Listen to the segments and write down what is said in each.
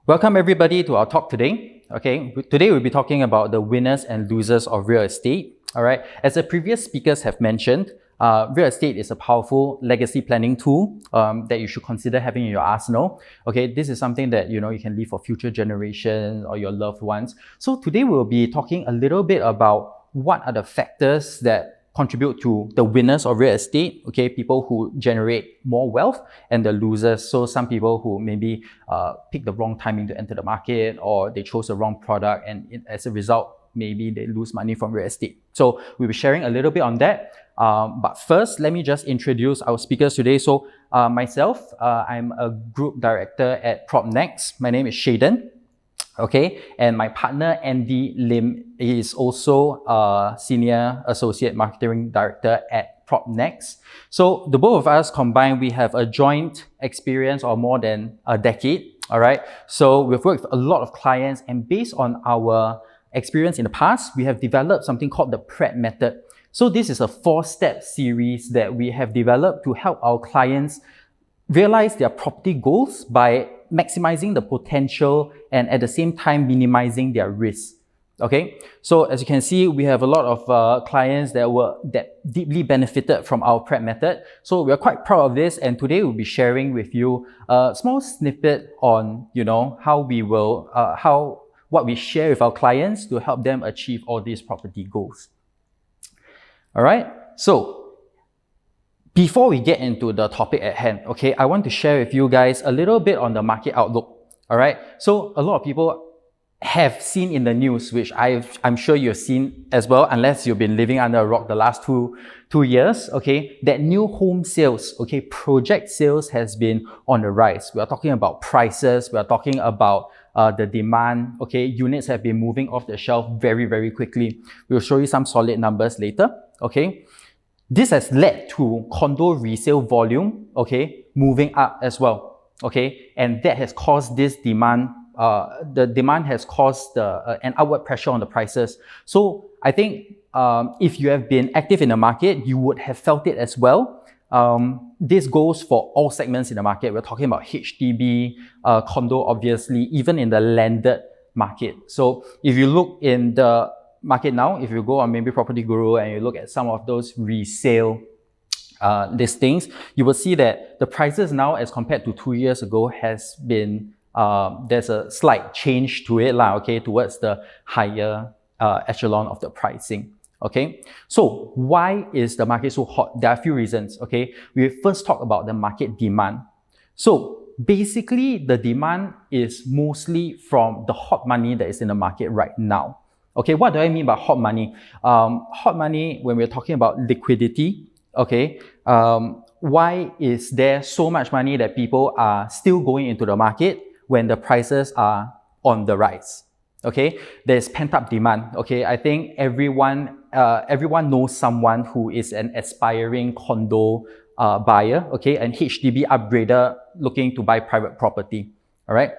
Welcome everybody to our talk today. Okay, today we'll be talking about the winners and losers of real estate. All right, as the previous speakers have mentioned, real estate is a powerful legacy planning tool that you should consider having in your arsenal. Okay, this is something that you can leave for future generations or your loved ones. So today we'll be talking a little bit about what are the factors that contribute to the winners of real estate, okay, people who generate more wealth, and the losers. So some people who maybe pick the wrong timing to enter the market, or they chose the wrong product, and as a result, maybe they lose money from real estate. So we'll be sharing a little bit on that. But first, let me just introduce our speakers today. So myself, I'm a group director at PropNext. My name is Sheadon. Okay, and my partner Andy Lim is also a Senior Associate Marketing Director at PropNext. So the both of us combined, we have a joint experience of more than a decade. All right, so we've worked with a lot of clients, and based on our experience in the past, we have developed something called the PREP method. So this is a 4-step series that we have developed to help our clients realize their property goals by maximizing the potential and at the same time minimizing their risk. Okay, so as you can see, we have a lot of clients that deeply benefited from our PREP method. So we are quite proud of this, and today we'll be sharing with you a small snippet on how we will what we share with our clients to help them achieve all these property goals. All right, so before we get into the topic at hand, okay, I want to share with you guys a little bit on the market outlook. All right, so a lot of people have seen in the news, which I'm sure you've seen as well, unless you've been living under a rock the last two years, okay, that new home sales, okay, project sales has been on the rise. We are talking about prices, we are talking about the demand, okay, units have been moving off the shelf very, very quickly. We'll show you some solid numbers later, okay. This has led to condo resale volume, okay, moving up as well, okay, and that has caused this demand. The demand has caused an upward pressure on the prices. So I think if you have been active in the market, you would have felt it as well. This goes for all segments in the market. We're talking about HDB, condo, obviously, even in the landed market. So if you look in the market now, if you go on maybe Property Guru and you look at some of those resale listings, you will see that the prices now as compared to 2 years ago has been, there's a slight change to it, okay, towards the higher echelon of the pricing. Okay, so why is the market so hot? There are a few reasons. Okay, we first talk about the market demand. So basically, the demand is mostly from the hot money that is in the market right now. Okay, what do I mean by hot money? Hot money, when we're talking about liquidity, okay, why is there so much money that people are still going into the market when the prices are on the rise? Okay, there's pent-up demand. Okay, I think everyone knows someone who is an aspiring condo buyer, okay, an HDB upgrader looking to buy private property. All right.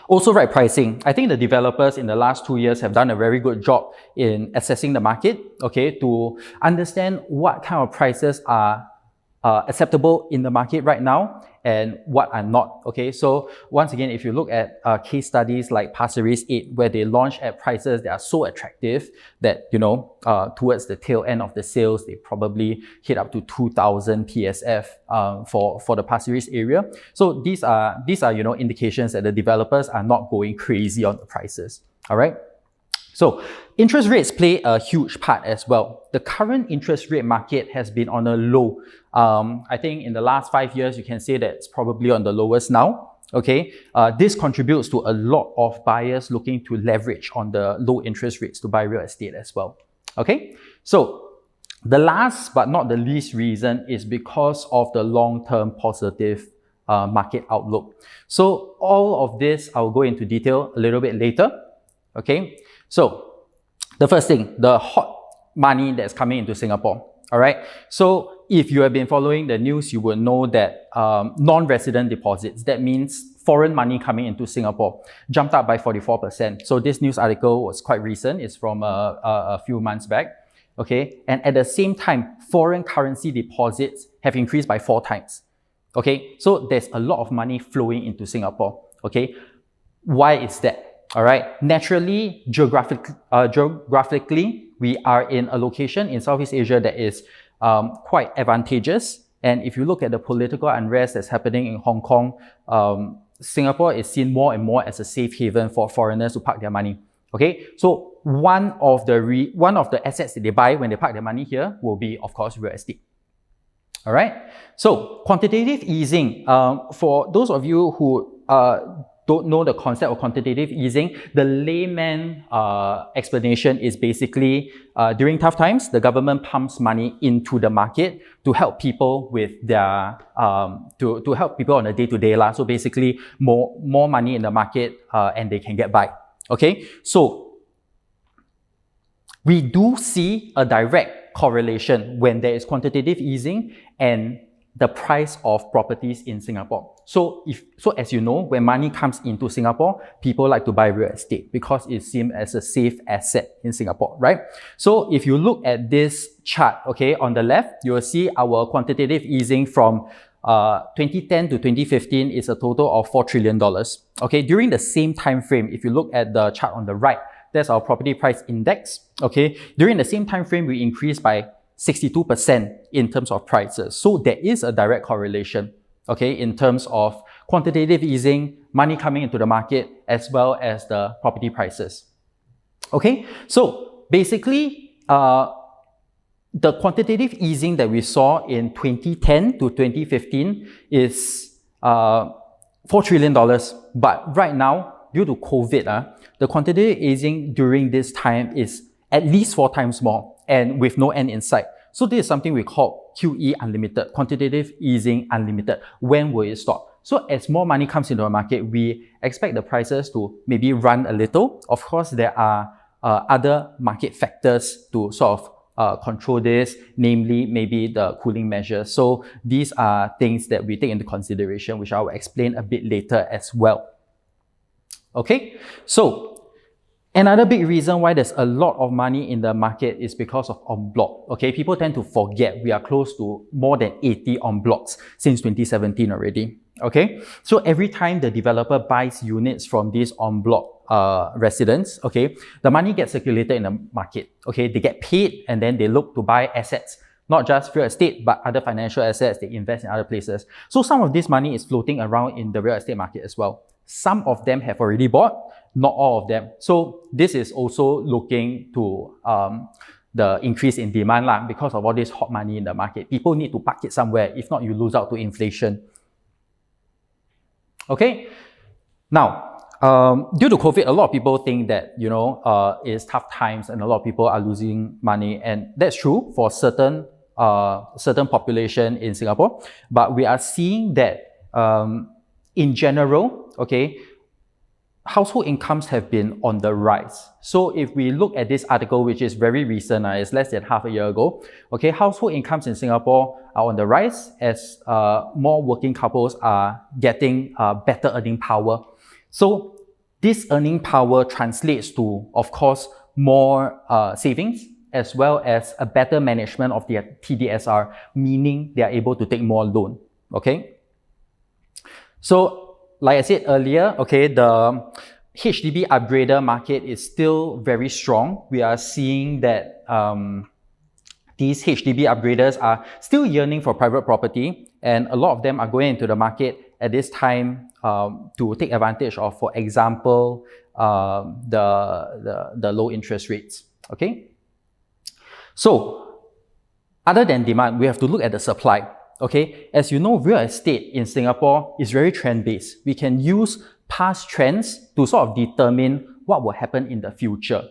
Also, right pricing. I think the developers in the last 2 years have done a very good job in assessing the market, okay, to understand what kind of prices are acceptable in the market right now and what are not. Okay, so once again, if you look at case studies like Pasir Ris 8, where they launch at prices that are so attractive that towards the tail end of the sales, they probably hit up to 2,000 PSF for the Pasir Ris area. So these are indications that the developers are not going crazy on the prices. All right. So interest rates play a huge part as well. The current interest rate market has been on a low. I think in the last 5 years, you can say that it's probably on the lowest now. Okay, this contributes to a lot of buyers looking to leverage on the low interest rates to buy real estate as well. Okay, so the last but not the least reason is because of the long-term positive market outlook. So all of this, I'll go into detail a little bit later. Okay. So the first thing, the hot money that's coming into Singapore. All right. So if you have been following the news, you will know that non-resident deposits, that means foreign money coming into Singapore, jumped up by 44%. So this news article was quite recent. It's from a few months back. Okay. And at the same time, foreign currency deposits have increased by 4 times. Okay. So there's a lot of money flowing into Singapore. Okay. Why is that? All right. Naturally, geographically, we are in a location in Southeast Asia that is quite advantageous. And if you look at the political unrest that's happening in Hong Kong, Singapore is seen more and more as a safe haven for foreigners to park their money. Okay, so one of the assets that they buy when they park their money here will be, of course, real estate. All right. So quantitative easing. For those of you who don't know the concept of quantitative easing, the layman explanation is basically during tough times, the government pumps money into the market to help people with their to help people on a day-to-day life. So basically, more money in the market and they can get by. Okay, so we do see a direct correlation when there is quantitative easing and the price of properties in Singapore. So as you know, when money comes into Singapore, people like to buy real estate because it's seen as a safe asset in Singapore, right? So if you look at this chart, okay, on the left, you will see our quantitative easing from 2010 to 2015 is a total of $4 trillion. Okay, during the same time frame, if you look at the chart on the right, that's our property price index. Okay, during the same time frame, we increased by 62% in terms of prices. So there is a direct correlation, okay, in terms of quantitative easing, money coming into the market, as well as the property prices. Okay, so basically, the quantitative easing that we saw in 2010 to 2015 is $4 trillion. But right now, due to COVID, the quantitative easing during this time is at least 4 times more and with no end in sight. So this is something we call QE unlimited, quantitative easing unlimited. When will it stop? So as more money comes into the market, we expect the prices to maybe run a little. Of course, there are other market factors to sort of control this, namely maybe the cooling measures. So these are things that we take into consideration, which I will explain a bit later as well. Okay, so another big reason why there's a lot of money in the market is because of en bloc. Okay, people tend to forget we are close to more than 80 en blocs since 2017 already. Okay, so every time the developer buys units from these en bloc residents, okay, the money gets circulated in the market. Okay, they get paid and then they look to buy assets, not just real estate, but other financial assets. They invest in other places. So some of this money is floating around in the real estate market as well. Some of them have already bought, not all of them. So this is also looking to the increase in demand because of all this hot money in the market. People need to park it somewhere. If not, you lose out to inflation. Okay. Now, due to COVID, a lot of people think that, it's tough times and a lot of people are losing money. And that's true for certain population in Singapore. But we are seeing that in general, okay, household incomes have been on the rise. So if we look at this article, which is very recent, it's less than half a year ago, okay, household incomes in Singapore are on the rise as more working couples are getting better earning power. So this earning power translates to, of course, more savings as well as a better management of their TDSR, meaning they are able to take more loan, okay? So, like I said earlier, okay, the HDB upgrader market is still very strong. We are seeing that these HDB upgraders are still yearning for private property, and a lot of them are going into the market at this time to take advantage of, for example, the low interest rates. Okay. So, other than demand, we have to look at the supply. Okay, as you know, real estate in Singapore is very trend-based. We can use past trends to sort of determine what will happen in the future.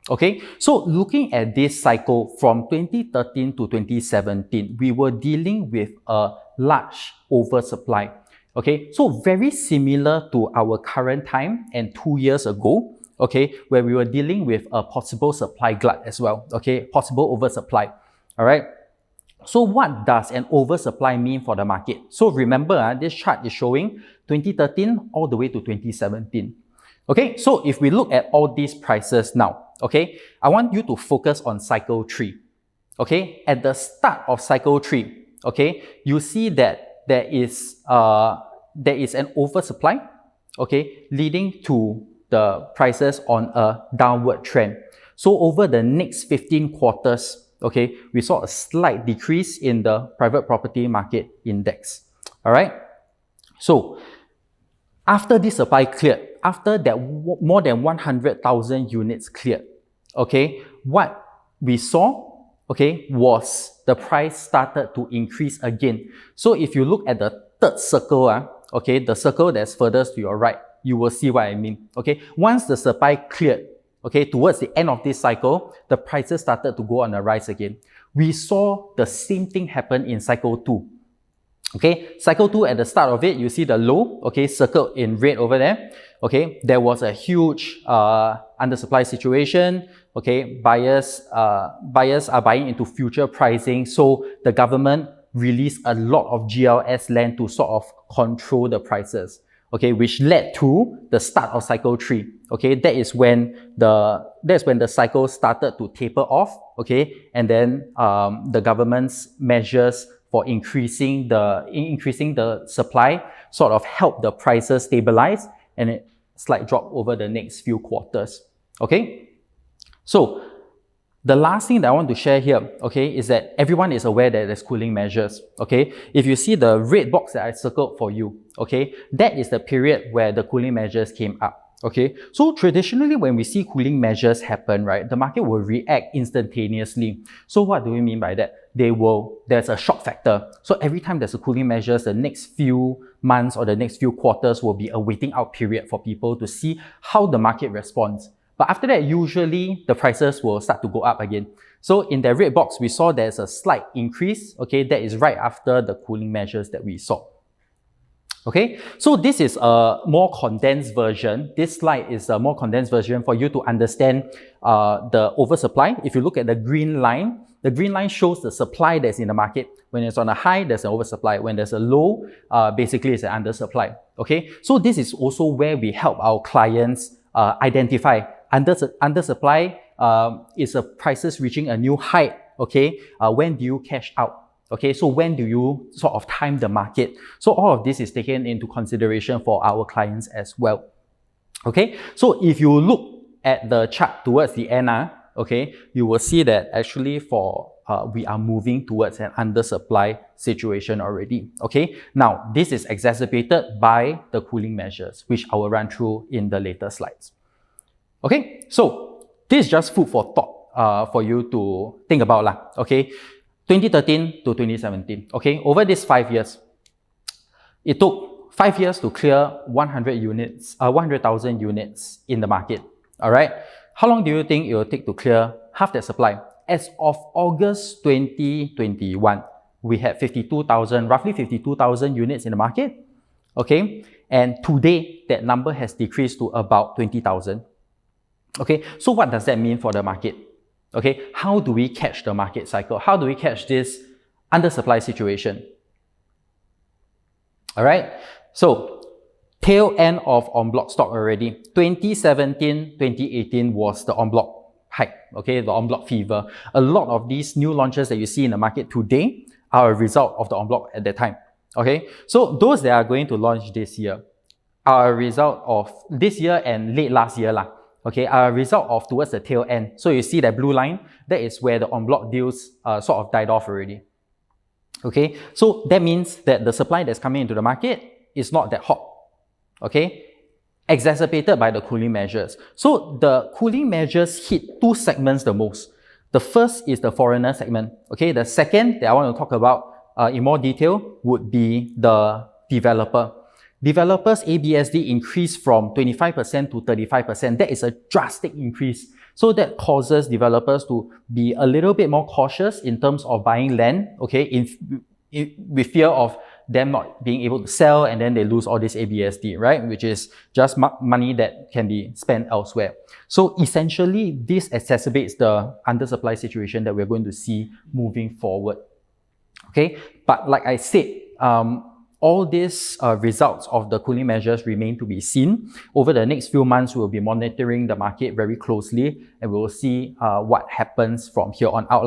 Okay, so looking at this cycle from 2013 to 2017, we were dealing with a large oversupply. Okay, so very similar to our current time and 2 years ago, okay, where we were dealing with a possible supply glut as well. Okay, possible oversupply. All right. So what does an oversupply mean for the market? So remember, this chart is showing 2013 all the way to 2017. Okay, so if we look at all these prices now, okay, I want you to focus on cycle 3. Okay, at the start of cycle 3, okay, you see that there is an oversupply. okay, leading to the prices on a downward trend. So over the next 15 quarters, okay, we saw a slight decrease in the private property market index. All right. So after this supply cleared, after that more than 100,000 units cleared, okay, what we saw, okay, was the price started to increase again. So if you look at the third circle, okay, the circle that's furthest to your right, you will see what I mean. Okay, once the supply cleared, okay, towards the end of this cycle, the prices started to go on a rise again. We saw the same thing happen in cycle 2. Okay, cycle 2 at the start of it, you see the low, okay, circled in red over there. Okay, there was a huge undersupply situation. Okay, buyers are buying into future pricing. So the government released a lot of GLS land to sort of control the prices. Okay, which led to the start of cycle 3. Okay, that is when the cycle started to taper off. Okay, and then the government's measures for increasing the supply sort of help the prices stabilize and it slight drop over the next few quarters. Okay, so the last thing that I want to share here, okay, is that everyone is aware that there's cooling measures. Okay, if you see the red box that I circled for you, okay, that is the period where the cooling measures came up. Okay, so traditionally when we see cooling measures happen, right, the market will react instantaneously. So what do we mean by that? There's a shock factor. So every time there's a cooling measures, the next few months or the next few quarters will be a waiting out period for people to see how the market responds. But after that, usually the prices will start to go up again. So in the red box, we saw there's a slight increase. Okay, that is right after the cooling measures that we saw. Okay, so this is a more condensed version. This slide is a more condensed version for you to understand the oversupply. If you look at the green line shows the supply that's in the market. When it's on a high, there's an oversupply. When there's a low, basically it's an undersupply. Okay, so this is also where we help our clients identify undersupply is a prices reaching a new height. Okay, when do you cash out? Okay, so when do you sort of time the market? So all of this is taken into consideration for our clients as well. Okay, so if you look at the chart towards the end, okay, you will see that actually we are moving towards an undersupply situation already. Okay, now this is exacerbated by the cooling measures, which I will run through in the later slides. Okay, so this is just food for thought for you to think about. Okay, 2013 to 2017. Okay, over these 5 years, it took 5 years to clear 100,000 units in the market. All right, how long do you think it will take to clear half that supply? As of August 2021, we had roughly 52,000 units in the market. Okay, and today that number has decreased to about 20,000. Okay, so what does that mean for the market? Okay, how do we catch the market cycle? How do we catch this undersupply situation? All right, so tail end of en bloc stock already. 2017, 2018 was the en bloc hype, okay, the en bloc fever. A lot of these new launches that you see in the market today are a result of the en bloc at that time. Okay, so those that are going to launch this year are a result of this year and late last year okay, are a result of towards the tail end. So you see that blue line, that is where the en bloc deals sort of died off already. Okay, so that means that the supply that's coming into the market is not that hot. Okay, exacerbated by the cooling measures. So the cooling measures hit two segments the most. The first is the foreigner segment. Okay, the second that I want to talk about in more detail would be the developer. Developers ABSD increased from 25% to 35%. That is a drastic increase. So that causes developers to be a little bit more cautious in terms of buying land, okay, with fear of them not being able to sell and then they lose all this ABSD, right? Which is just money that can be spent elsewhere. So essentially, this exacerbates the undersupply situation that we're going to see moving forward. Okay, but like I said, all these results of the cooling measures remain to be seen. Over the next few months, we will be monitoring the market very closely and we will see what happens from here on out.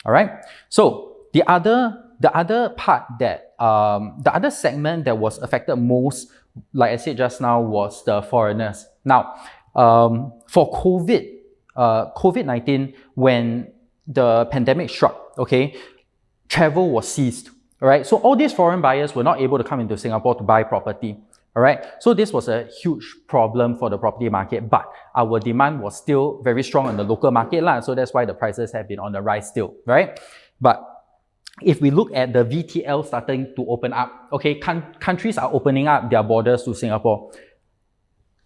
All right. So the other part that, the other segment that was affected most like I said just now, was the foreigners. Now, for COVID-19, when the pandemic struck, okay, travel was ceased, all right? So all these foreign buyers were not able to come into Singapore to buy property, all right? So this was a huge problem for the property market, but our demand was still very strong in the local market, so that's why the prices have been on the rise still, right? But if we look at the VTL starting to open up, okay, countries are opening up their borders to Singapore.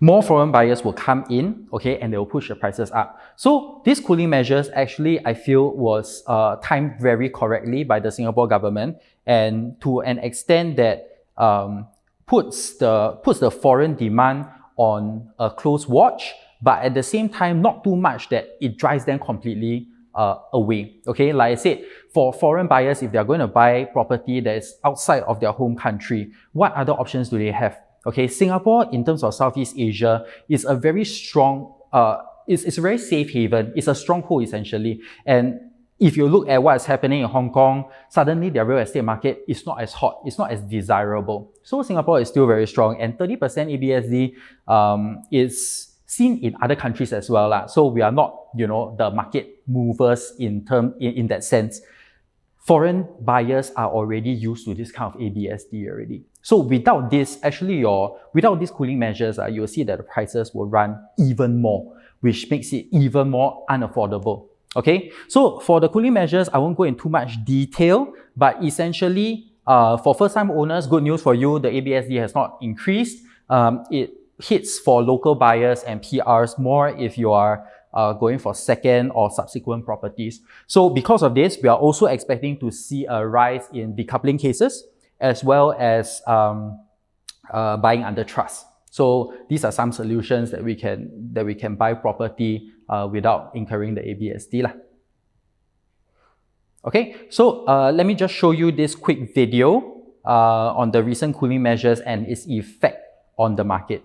More foreign buyers will come in, okay, and they will push the prices up. So these cooling measures actually, I feel, was timed very correctly by the Singapore government, and to an extent that puts the foreign demand on a close watch, but at the same time, not too much that it drives them completely away. Okay, like I said, for foreign buyers, if they're going to buy property that is outside of their home country, what other options do they have? Okay, Singapore, in terms of Southeast Asia, is a very strong, it's a very safe haven. It's a stronghold, essentially. And if you look at what's happening in Hong Kong, suddenly their real estate market is not as hot, it's not as desirable. So Singapore is still very strong, and 30% ABSD is seen in other countries as well. So we are not, the market movers in that sense. Foreign buyers are already used to this kind of ABSD already. So without this, without these cooling measures, you'll see that the prices will run even more, which makes it even more unaffordable. Okay, so for the cooling measures, I won't go into too much detail, but essentially, for first-time owners, good news for you, the ABSD has not increased. It hits for local buyers and PRs more if you are going for second or subsequent properties. So because of this, we are also expecting to see a rise in decoupling cases, as well as buying under trust. So these are some solutions that we can buy property without incurring the ABSD. Okay, so let me just show you this quick video on the recent cooling measures and its effect on the market.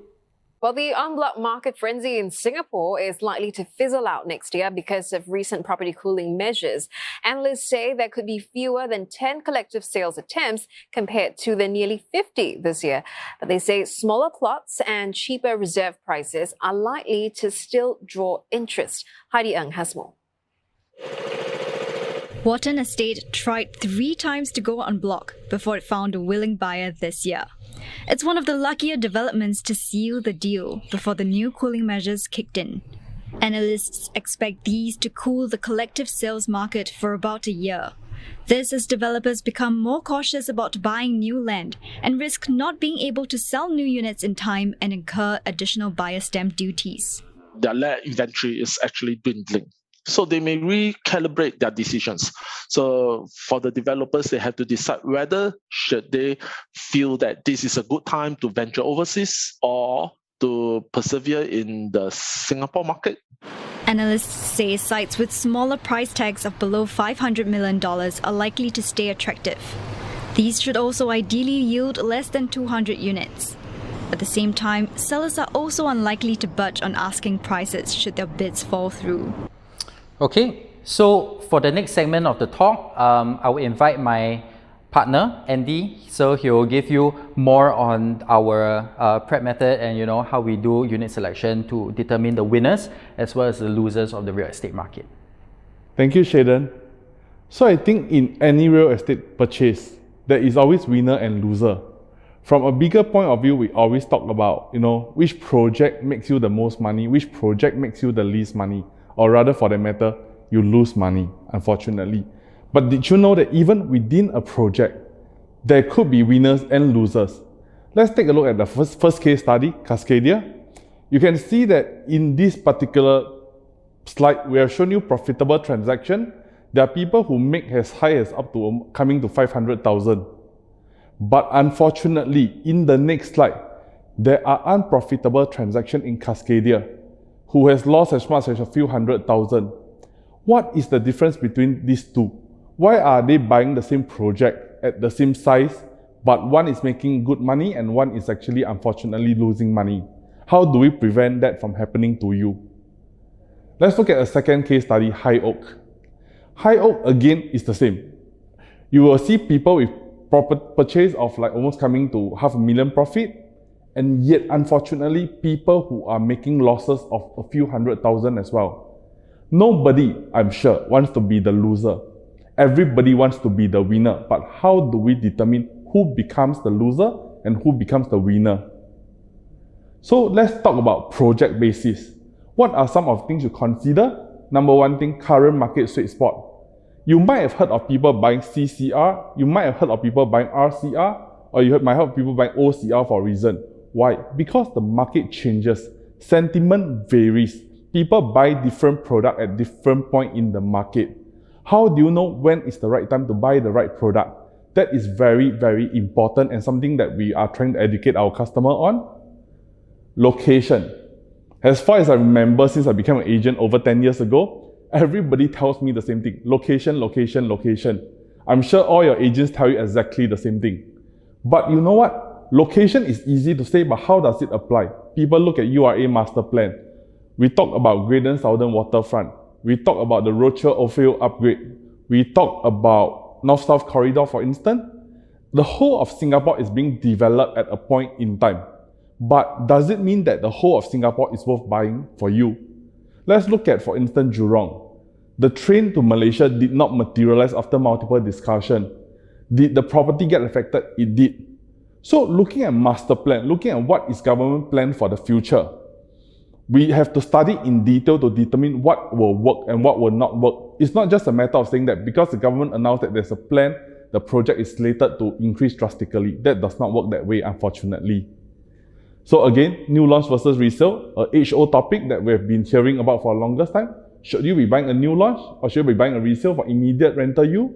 Well, the en bloc market frenzy in Singapore is likely to fizzle out next year because of recent property cooling measures. Analysts say there could be fewer than 10 collective sales attempts compared to the nearly 50 this year. But they say smaller plots and cheaper reserve prices are likely to still draw interest. Heidi Ng has more. Watten Estate tried 3 times to go en bloc before it found a willing buyer this year. It's one of the luckier developments to seal the deal before the new cooling measures kicked in. Analysts expect these to cool the collective sales market for about a year. This as developers become more cautious about buying new land and risk not being able to sell new units in time and incur additional buyer stamp duties. Their land inventory is actually dwindling. So they may recalibrate their decisions. So for the developers, they have to decide whether should they feel that this is a good time to venture overseas or to persevere in the Singapore market. Analysts say sites with smaller price tags of below $500 million are likely to stay attractive. These should also ideally yield less than 200 units. At the same time, sellers are also unlikely to budge on asking prices should their bids fall through. Okay, so for the next segment of the talk, I will invite my partner, Andy. So he will give you more on our prep method and how we do unit selection to determine the winners as well as the losers of the real estate market. Thank you, Sheadon. So I think in any real estate purchase, there is always winner and loser. From a bigger point of view, we always talk about, which project makes you the most money, which project makes you the least money. Or rather, for that matter, you lose money, unfortunately. But did you know that even within a project, there could be winners and losers? Let's take a look at the first case study, Cascadia. You can see that in this particular slide, we have shown you profitable transaction. There are people who make as high as up to coming to 500,000. But unfortunately, in the next slide, there are unprofitable transactions in Cascadia who has lost as much as a few 100,000. What is the difference between these two? Why are they buying the same project at the same size, but one is making good money and one is actually unfortunately losing money? How do we prevent that from happening to you? Let's look at a second case study, High Oak. High Oak again is the same. You will see people with proper purchase of like almost coming to $500,000 profit, And yet, unfortunately, people who are making losses of a few 100,000 as well. Nobody, I'm sure, wants to be the loser. Everybody wants to be the winner. But how do we determine who becomes the loser and who becomes the winner? So let's talk about project basis. What are some of the things you consider? Number one thing, current market sweet spot. You might have heard of people buying CCR, you might have heard of people buying RCR, or you might have people buying OCR for a reason. Why? Because the market changes. Sentiment varies. People buy different product at different point in the market. How do you know when is the right time to buy the right product? That is very, very important and something that we are trying to educate our customer on. Location. As far as I remember, since I became an agent over 10 years ago, everybody tells me the same thing. Location, location, location. I'm sure all your agents tell you exactly the same thing. But you know what? Location is easy to say, but how does it apply? People look at URA master plan. We talk about Graydon Southern Waterfront. We talk about the Rochelle Ophir upgrade. We talk about North-South Corridor, for instance. The whole of Singapore is being developed at a point in time. But does it mean that the whole of Singapore is worth buying for you? Let's look at, for instance, Jurong. The train to Malaysia did not materialize after multiple discussion. Did the property get affected? It did. So looking at master plan, looking at what is government plan for the future, we have to study in detail to determine what will work and what will not work. It's not just a matter of saying that because the government announced that there's a plan, the project is slated to increase drastically. That does not work that way, unfortunately. So again, new launch versus resale, a age-old topic that we have been hearing about for the longest time. Should you be buying a new launch or should you be buying a resale for immediate rental yield?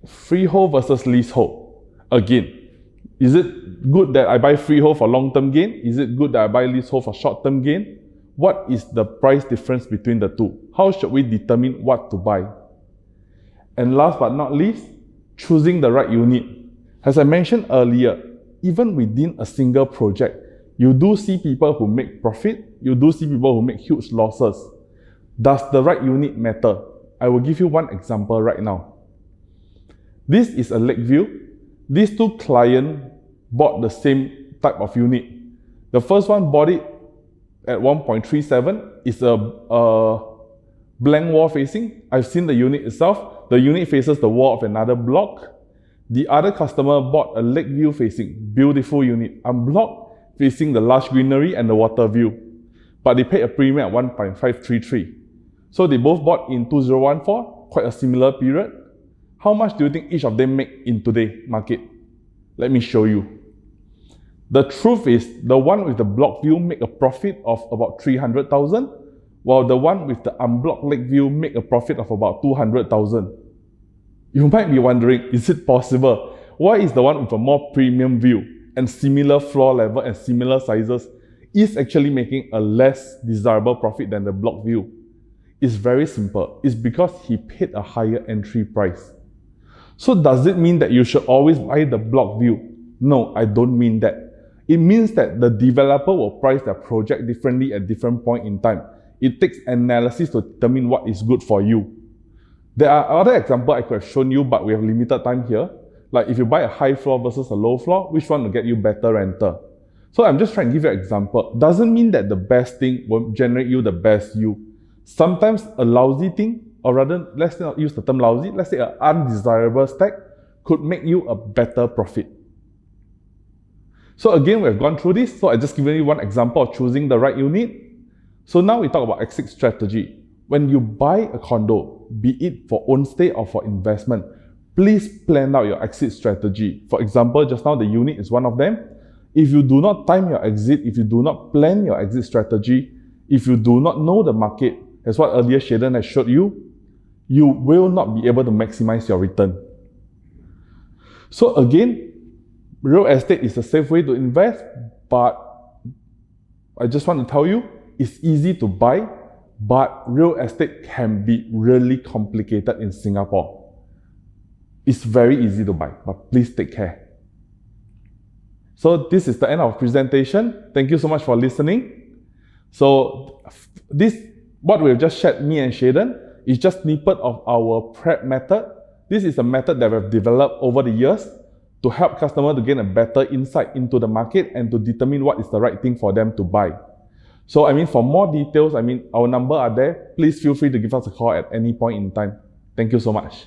Freehold versus leasehold. Again, is it good that I buy freehold for long-term gain? Is it good that I buy leasehold for short-term gain? What is the price difference between the two? How should we determine what to buy? And last but not least, choosing the right unit. As I mentioned earlier, even within a single project, you do see people who make profit, you do see people who make huge losses. Does the right unit matter? I will give you one example right now. This is a Lakeview. These two clients bought the same type of unit. The first one bought it at 1.37. It's a blank wall facing. I've seen the unit itself. The unit faces the wall of another block. The other customer bought a Lakeview facing, beautiful unit, unblocked, facing the lush greenery and the water view. But they paid a premium at 1.533. So they both bought in 2014, quite a similar period. How much do you think each of them make in today's market? Let me show you. The truth is, the one with the block view make a profit of about 300,000, while the one with the unblocked Lakeview make a profit of about 200,000. You might be wondering, is it possible? Why is the one with a more premium view and similar floor level and similar sizes is actually making a less desirable profit than the block view? It's very simple. It's because he paid a higher entry price. So does it mean that you should always buy the block view? No, I don't mean that. It means that the developer will price their project differently at different point in time. It takes analysis to determine what is good for you. There are other examples I could have shown you, but we have limited time here. Like if you buy a high floor versus a low floor, which one will get you better rental? So I'm just trying to give you an example. Doesn't mean that the best thing will generate you the best yield. Sometimes a lousy thing, or rather, let's not use the term lousy, let's say an undesirable stack could make you a better profit. So again, we've gone through this. So I just given you one example of choosing the right unit. So now we talk about exit strategy. When you buy a condo, be it for own stay or for investment, please plan out your exit strategy. For example, just now the unit is one of them. If you do not time your exit, if you do not plan your exit strategy, if you do not know the market, as what earlier Sheadon has showed you, you will not be able to maximize your return. So again, real estate is a safe way to invest, but I just want to tell you, it's easy to buy, but real estate can be really complicated in Singapore. It's very easy to buy, but please take care. So this is the end of our presentation. Thank you so much for listening. So what we've just shared, me and Sheadon, is just snippet of our prep method. This is a method that we've developed over the years to help customers to gain a better insight into the market and to determine what is the right thing for them to buy. So, for more details, our number are there. Please feel free to give us a call at any point in time. Thank you so much.